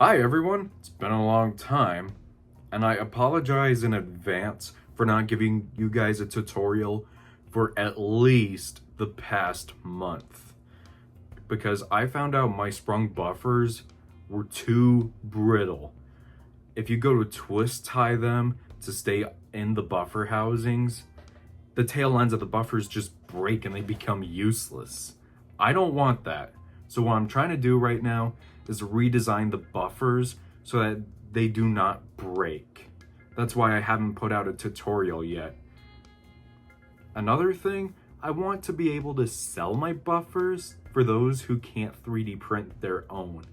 Hi everyone, it's been a long time, and I apologize in advance for not giving you guys a tutorial for at least the past month. Because I found out my sprung buffers were too brittle. If you go to twist tie them to stay in the buffer housings, the tail ends of the buffers just break and they become useless. I don't want that. So what I'm trying to do right now is redesign the buffers so that they do not break. That's why I haven't put out a tutorial yet. Another thing, I want to be able to sell my buffers for those who can't 3D print their own.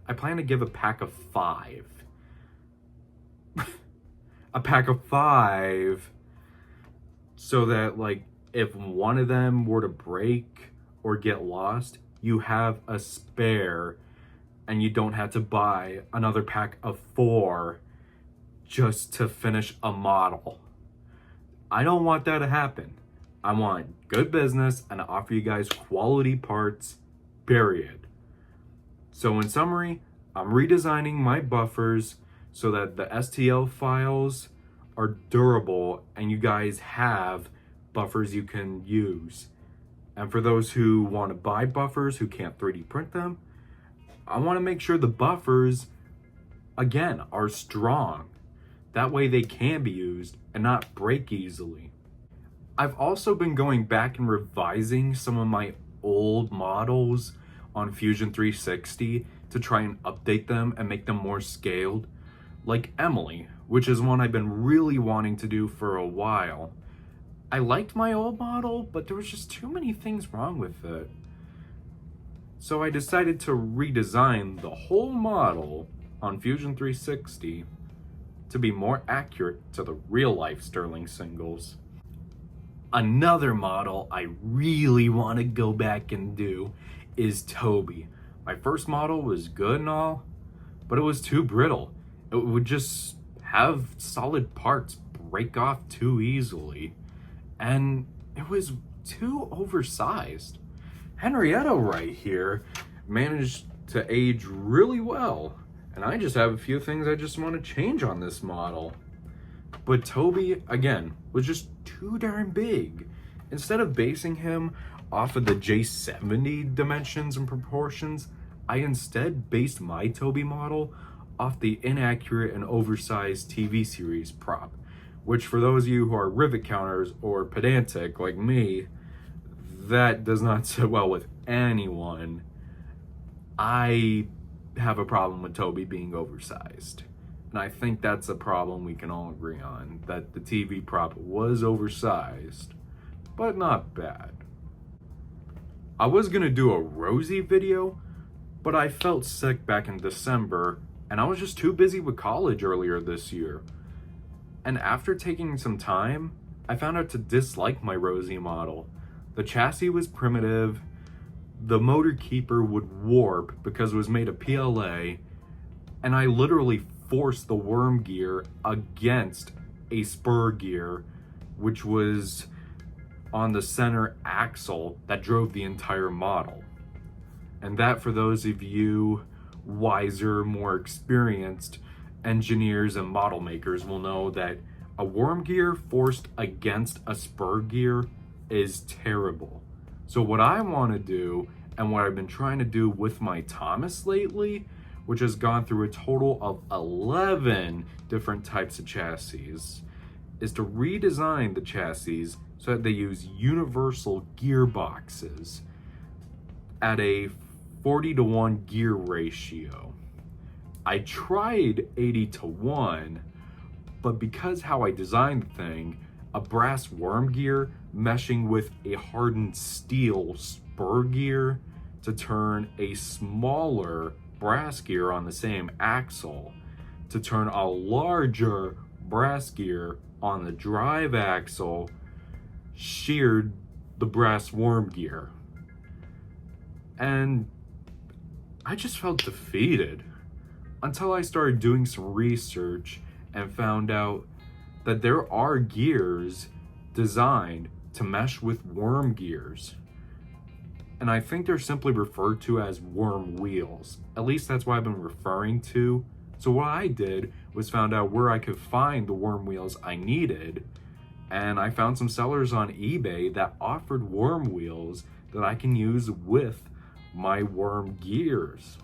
I plan to give a pack of 5. A pack of 5 so that if one of them were to break or get lost, you have a spare and you don't have to buy another pack of 4 just to finish a model. I don't want that to happen. I want good business and to offer you guys quality parts, period. So in summary, I'm redesigning my buffers so that the STL files are durable and you guys have buffers you can use. And for those who want to buy buffers who can't 3D print them, I want to make sure the buffers, again, are strong. That way they can be used and not break easily. I've also been going back and revising some of my old models on Fusion 360 to try and update them and make them more scaled. Like Emily, which is one I've been really wanting to do for a while. I liked my old model, but there was just too many things wrong with it. So I decided to redesign the whole model on Fusion 360 to be more accurate to the real-life Sterling singles. Another model I really want to go back and do is Toby. My first model was good and all, but it was too brittle. It would just have solid parts break off too easily, and it was too oversized. Henrietta right here managed to age really well, and I just have a few things I just want to change on this model. But Toby, again, was just too darn big. Instead of basing him off of the J70 dimensions and proportions, I instead based my Toby model off the inaccurate and oversized TV series prop, which for those of you who are rivet counters or pedantic like me, that does not sit well with anyone. I have a problem with Toby being oversized. And I think that's a problem we can all agree on, that the TV prop was oversized, but not bad. I was gonna do a Rosie video, but I felt sick back in December, and I was just too busy with college earlier this year. And after taking some time, I found out to dislike my Rosie model. The chassis was primitive, the motor keeper would warp because it was made of PLA, and I literally forced the worm gear against a spur gear, which was on the center axle that drove the entire model. And that, for those of you wiser, more experienced engineers and model makers, will know that a worm gear forced against a spur gear is terrible. So what I want to do, and what I've been trying to do with my Thomas lately, which has gone through a total of 11 different types of chassis, is to redesign the chassis so that they use universal gearboxes at a 40-to-1 gear ratio. I tried 80-to-1, but because how I designed the thing, a brass worm gear meshing with a hardened steel spur gear to turn a smaller brass gear on the same axle to turn a larger brass gear on the drive axle sheared the brass worm gear. And I just felt defeated until I started doing some research and found out that there are gears designed to mesh with worm gears. and I think they're simply referred to as worm wheels. At least that's what I've been referring to. So what I did was found out where I could find the worm wheels I needed, and I found some sellers on eBay that offered worm wheels that I can use with my worm gears.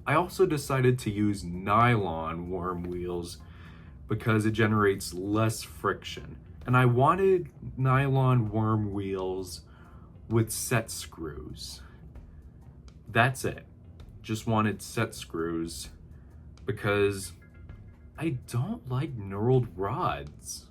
I also decided to use nylon worm wheels because it generates less friction. And I wanted nylon worm wheels with set screws. That's it. Just wanted set screws because I don't like knurled rods.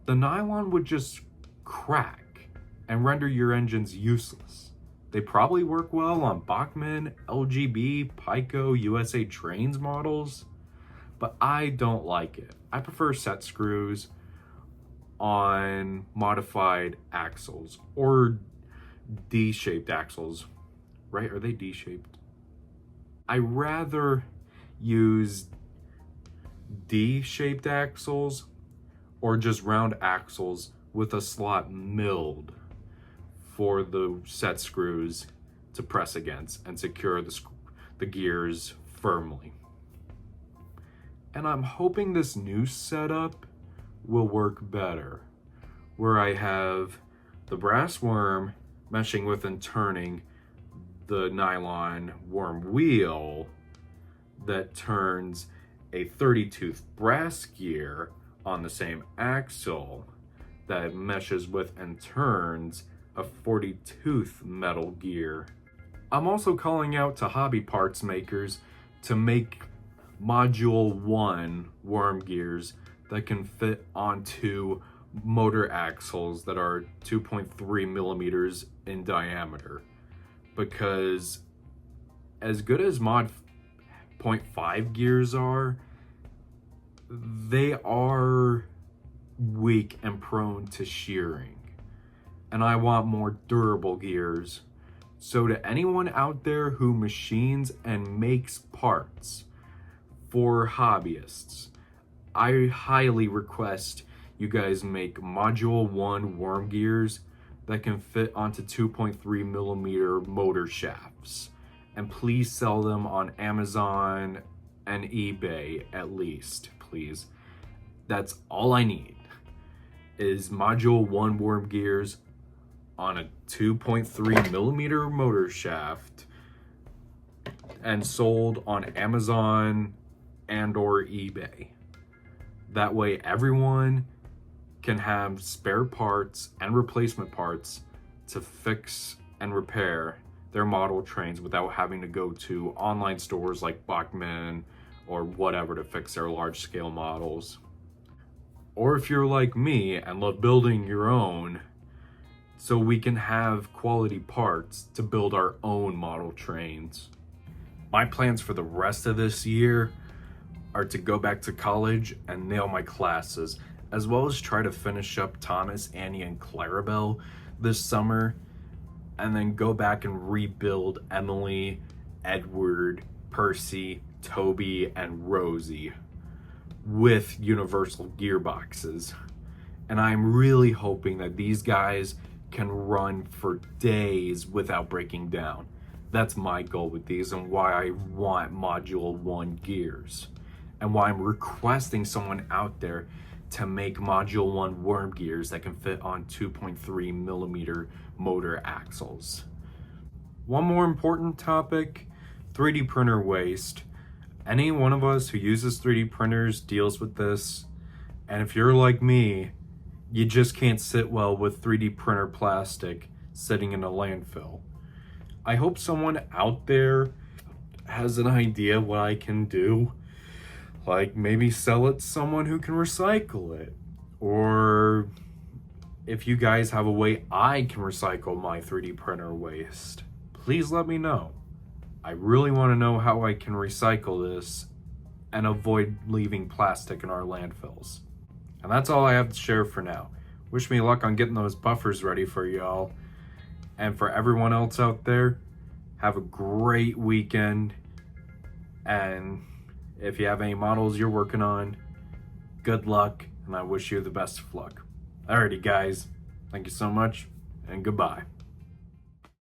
The nylon would just crack and render your engines useless. They probably work well on Bachmann, LGB, Pico, USA Trains models, but I don't like it. I prefer set screws on modified axles or D-shaped axles, right? Are they D-shaped? I rather use D-shaped axles or just round axles with a slot milled for the set screws to press against and secure the gears firmly. And I'm hoping this new setup will work better, where I have the brass worm meshing with and turning the nylon worm wheel that turns a 30-tooth brass gear on the same axle that meshes with and turns a 40-tooth metal gear. I'm also calling out to hobby parts makers to make Module 1 worm gears that can fit onto motor axles that are 2.3 millimeters in diameter, because as good as Mod 0.5 gears are, they are weak and prone to shearing, and I want more durable gears. So to anyone out there who machines and makes parts for hobbyists, I highly request you guys make Module 1 worm gears that can fit onto 2.3 millimeter motor shafts. And please sell them on Amazon and eBay at least, please. That's all I need, is Module 1 worm gears on a 2.3 millimeter motor shaft and sold on Amazon and or eBay. That way everyone can have spare parts and replacement parts to fix and repair their model trains without having to go to online stores like Bachmann or whatever to fix their large scale models. Or if you're like me and love building your own, so we can have quality parts to build our own model trains. My plans for the rest of this year are to go back to college and nail my classes, as well as try to finish up Thomas, Annie, and Clarabelle this summer, and then go back and rebuild Emily, Edward, Percy, Toby, and Rosie with universal gearboxes. And I'm really hoping that these guys can run for days without breaking down. That's my goal with these and why I want Module 1 gears, and why I'm requesting someone out there to make Module 1 worm gears that can fit on 2.3 millimeter motor axles. One more important topic, 3D printer waste. Any one of us who uses 3D printers deals with this, and if you're like me, you just can't sit well with 3D printer plastic sitting in a landfill. I hope someone out there has an idea what I can do. Like maybe sell it to someone who can recycle it. Or if you guys have a way I can recycle my 3D printer waste, please let me know. I really want to know how I can recycle this and avoid leaving plastic in our landfills. And that's all I have to share for now. Wish me luck on getting those buffers ready for y'all. And for everyone else out there, have a great weekend. And if you have any models you're working on, good luck, and I wish you the best of luck. Alrighty guys, thank you so much, and goodbye.